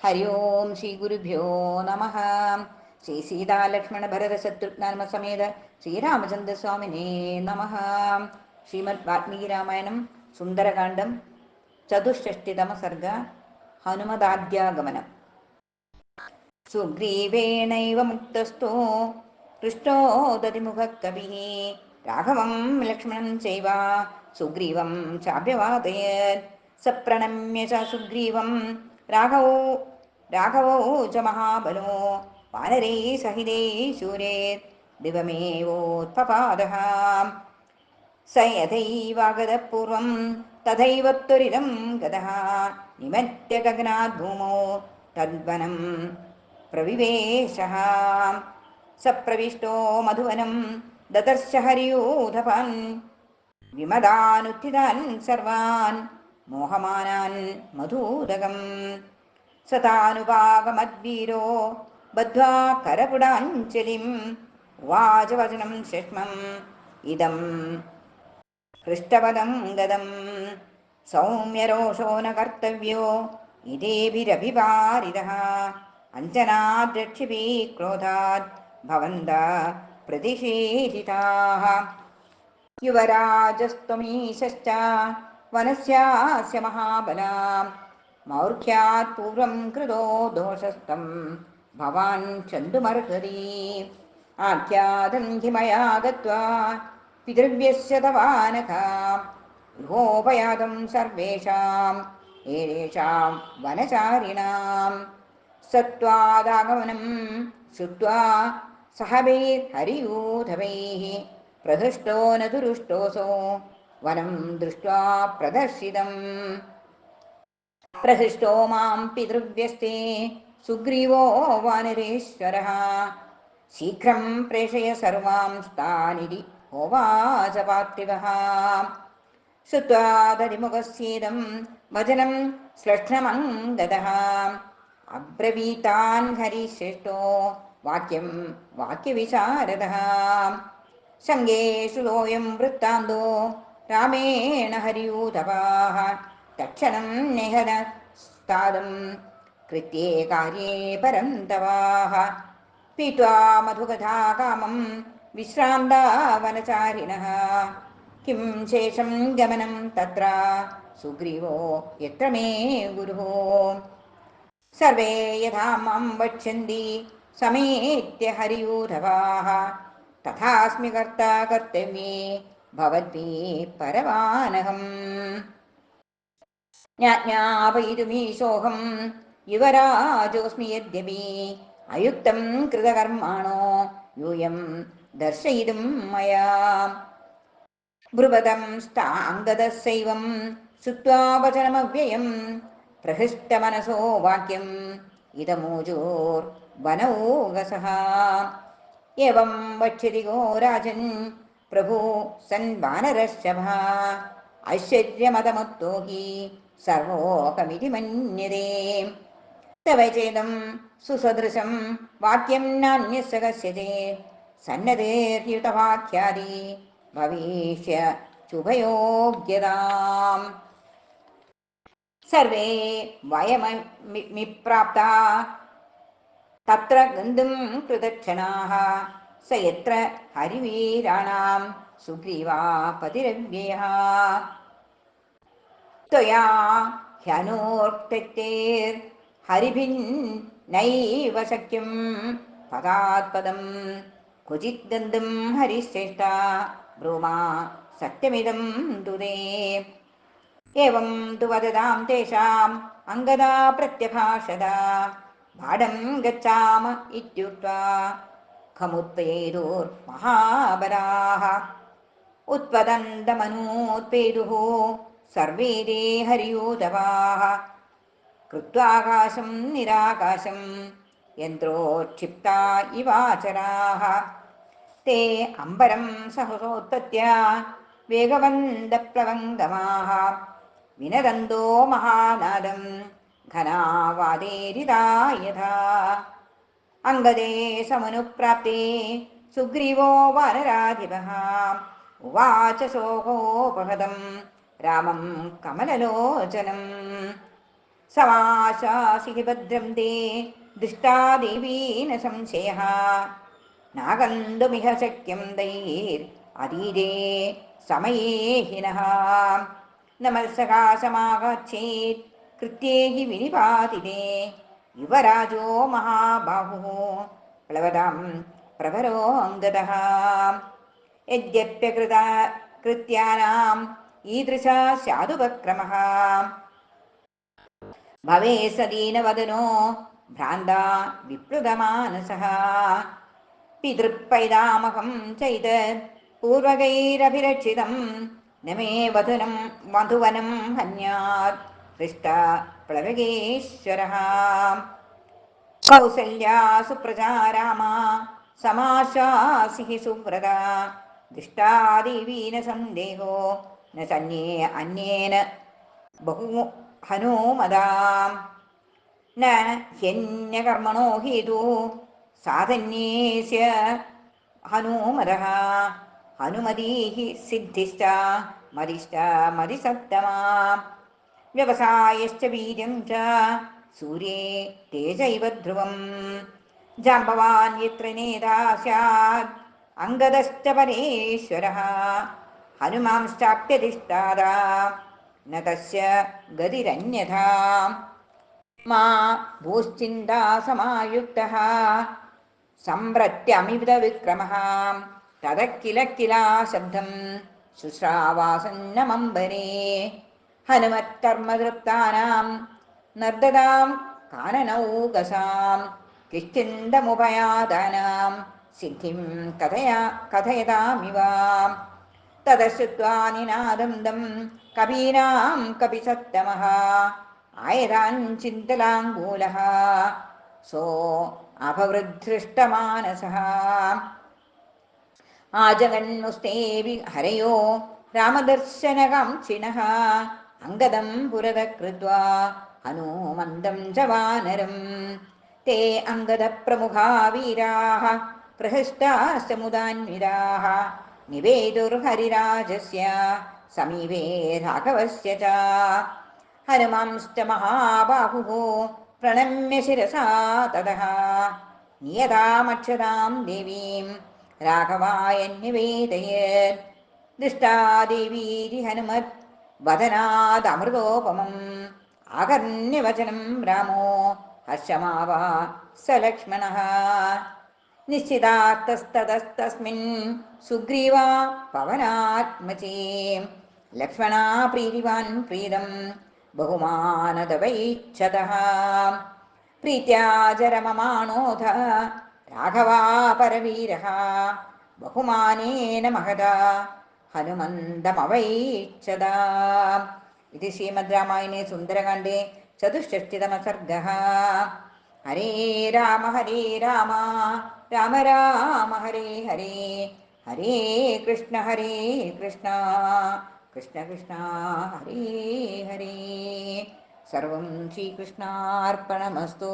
ഹരി ഓം ശ്രീ ഗുരുഭ്യോ നമ. ശ്രീ സീതാലക്ഷ്മണ ഭരത ശത്രുഘ്നാത്മ സമേത ശ്രീരാമചന്ദ്രസ്വാമിനേ നമ. ശ്രീമദ് വാൽമീകി രാമായണം സുന്ദരകാന്ഡം ചതുഷ്ഷഷ്ടിതമ സർഗ. ഹനുമദാദ്യാഗമനം. സുഗ്രീവേണൈവ മുക്തസ്ഥോ ഹൃഷ്ടോ ദതിമുഖ കവിഃ രാഘവം ലക്ഷ്മണം ചൈവ സുഗ്രീവം ചാഭ്യവാദയത്. സപ്രണമ്യ ച സുഗ്രീവം രാഘവോ ച മഹാബലോ വാനരൈ സഹിതൈ ശൂരേ ദിവമേവോത്പപാദഃ. സ യഥൈവാഗതഃ പൂർവം തഥൈവ ത്വരിതം ഗതഃ നിമജ്യ ഗഗനാദ് ഭൂമോ തദ്വനം പ്രവിവേശഃ. സപ്രവിഷ്ടോ മധുവനം ദദർശ ഹരിയൂഥപാൻ വിമതാനുത്ഥിതാൻ സർവാൻ മോഹമാനാൻ മധൂദകം. സതാനുപാഗമദ്വീരോ ബദ്ധ്വാ കരപുടാഞ്ജലിം ഉവാച വചനം ശക്ഷ്മം ഇദം ഹൃഷ്ടപദം ഗതം. സൗമ്യരോഷോ ന കർത്തവ്യോ ഇതേഭിരഭിവാരിതഃ അഞ്ജനാദ്രക്ഷിപീ ക്രോധാത് ഭവന്തഃ പ്രതിഷേധിതാഃ. യുവരാജസ്ത്വമീശശ്ച വനസ്യാസ്യ മഹാബലാം മൗർഖ്യാത് പൂർവം കൃതോ ദോഷസ്തം ഭവാൻ ക്ഷന്തुमर्हति. ആഖ്യാതം ഹി മയാ ഗത്വാ പിതൃവ്യസ്യ തവാനഘ ഗൃഹോപയാതം സർവേഷാം ഏതേഷാം വനചാരിണാം. സത്വാദാഗമനം ശ്രുത്വാ സഹവൈർഹരിയൂഥവൈഃ പ്രഹൃഷ്ടോ ന ദുരുഷ്ടോऽസോ വനം ദൃഷ്ട്വാ പ്രദർശിതം. പ്രഹൃഷ്ടോ മാം പിതൃവ്യസ്തേ സുഗ്രീവോ വാനരേശ്വരः ശീഘ്രം പ്രേഷയ സർവാംസ്താനിതി ഹോവാച പാർത്ഥിവः. ശ്രുത്വാ തദിമുഖസ്യേദം വചനം ശ്ലക്ഷ്ണമംഗദഃ അബ്രവീതാൻ ഹരിശ്രേഷ്ഠോ വാക്യം വാക്യവിശാരദഃ. ശങ്കേഷു വൃത്താന്തോ രാമേണ ഹരിയൂഥപാഃ തക്ഷണം നിഹതസ്താദം കൃത്യേ കാര്യേ പരം തവാഃ. പീത്വാ മധുകഥാ കാമം വിശ്രാന്താ വനചാരിണഃ കിം ശേഷം ഗമനം തത്ര സുഗ്രീവോ യത്ര മേ ഗുരുഃ. സർവേ യഥാ മാം വക്ഷ്യന്തി സമേത്യ ഹരിയൂഥപാഃ തഥാസ്മി കർത്താ കർത്തവ്യേ ഭവദ്ഭിः പരവാനഹം. ജ്ഞാപയിതുമീശോഹം യുവരാജോസ്മി യദ്യപി അയുക്തം കൃതകർമാണോ യൂയം ദർശയിതും മയാ. ബ്രുവതം സ്ഥാംഗദസ്സൈവം ശ്രുത്വാ വചനമവ്യയം പ്രഹൃഷ്ടമനസോ വാക്യം ഇദമൂചൂർവനൗകസഃ. ഏവം വക്ഷ്യതി ഗോ രാജൻ പ്രഭു സൻ വാനരർഷഭഃ ഐശ്വര്യമതമത്തോ ഹി സർവോകമിതി മന്യതേ. തവ ചേദം സുസദൃശം വാക്യം നാന്യസ്യ കസ്യചിത് സന്നദ്ധേർയുതവാക്യാദി ഭവിഷ്യ ശുഭയോഗ്യതാം. സർവേ വയമിപ്രാപ്താ തത്ര ഗന്ധും കൃതക്ഷണാഃ സ യത്ര ഹരിവീരാണാം സുഗ്രീവാ പതിരവ്യയഃ. ത്വയാ ഹ്യനോർത്യക്തൈർഹരിഭിർനൈവ ശക്യം പദാത്പദം ക്വചിത് ഗന്ധും ഹരിശ്രേഷ്ഠ ബ്രൂമാ സത്യമിദം തുതേ. ഏവം തു വദതാം തേഷാം അംഗദാ പ്രത്യഭാഷത ഭാടം ഗച്ഛാമ ഇത്യുക്ത്വാ ഖമുത്പേതുർമഹാബലാഃ. ഉത്പതന്തമനൂത്പേതുഃ സർവേ തേ ഹരിയൂഥപാഃ കൃത്വാകാശം നിരാകാശം യന്ത്രോക്ഷിപ്താ ഇവാചരാഃ. തേ അംബരം സഹസോത്പത്യ വേഗവന്തപ്ലവംഗമാഃ വിനദന്തോ മഹാനാദം ഘനാവാദേരിതാ യഥാ. അംഗദേ സമനുപ്രാപ്തേ സുഗ്രീവോ വാനരാധിപഃ ഉവാച ശോകോപഹതം രാമം കമലലോചനം. समाशासि हि भद्रं ते दृष्टा देवी न संशयः नागन्तुमिह शक्यं दैर्अधीरे समये हिनः नमस्सकाशमागच्छेत् कृत्ये हि विनिपातिते युवराजो महाबाहुः प्लवतां प्रभरोऽङ्गदः यद्यप्यकृता कृत्यानाम् ईदृशा स्यादुपक्रमः भवे सदीनवदनो भ्रान्ता विप्लुतमानसः पितृपैतामहं चैतत् पूर्वकैरभिरक्षितं न मे मधुवनं हन्यात् हृष्टा प्लवगेश्वरः कौसल्या सुप्रजा रामा समाशासि हि सुव्रता दृष्टा देवी न सन्देहो न सन्ये अन्येन बहु हनूमदाम् न ह्यन्यकर्मणो हेतु साधन्येस्य हनूमदः हनुमतीः सिद्धिश्च मदिश्च मदिसत्तमा व्यवसायश्च वीर्यं च सूर्ये तेजैव ध्रुवम् जाम्बवान् यत्र नेता स्यात् अङ्गदश्च परेश्वरः हनुमांश्चाप्यधिष्ठाता न तस्य गतिरन्यथा मा भूश्चिन्ता समायुक्तः सम्प्रत्यमितविक्रमः ततः किल किला शब्दं शुश्रावासन्नमम्बरे हनुमत्कर्मतृप्तानां नर्दतां काननौकसां किष्किन्धमुपयातानां सिद्धिं कथयतामिव ततः श्रुत्वा निनादं दं कवीनां कपिसत्तमः आयताञ्चिन्तलाङ्गूलः सो अभवृद्धृष्टमानसः आजगन्मुस्ते हरयो रामदर्शनकाङ्क्षिणः अङ्गदं पुरतः कृत्वा हनूमन्तं च वानरं ते अङ्गदप्रमुखा वीराः प्रहृष्टाश्च मुदान्विताः निवेदुर्हरिराजस्य समीपे राघवस्य च हनुमांश्च महाबाहुः प्रणम्य शिरसा ततः नियतामक्षतां देवीं राघवाय निवेदयत् दृष्टा देवीति हनुमत् वदनादमृतोपमम् आकर्ण्यवचनं रामो हर्षमाव स लक्ष्मणः निश्चितास्तस्ततस्तस्मिन् सुग्रीवा पवनात्मजे लक्ष्मणा प्रीतिवान् प्रीतं बहुमानदवैच्छतः प्रीत्या चरममाणोऽथ राघवा परवीरः बहुमानेन महदा हनुमन्तमवैच्छदा। इति श्रीमद् रामायणे सुन्दरकाण्डे चतुष्षष्टितमः सर्गः। हरे राम राम राम हरे हरे, हरे कृष्ण कृष्ण कृष्ण हरे हरे। सर्वं श्रीकृष्णार्पणमस्तु।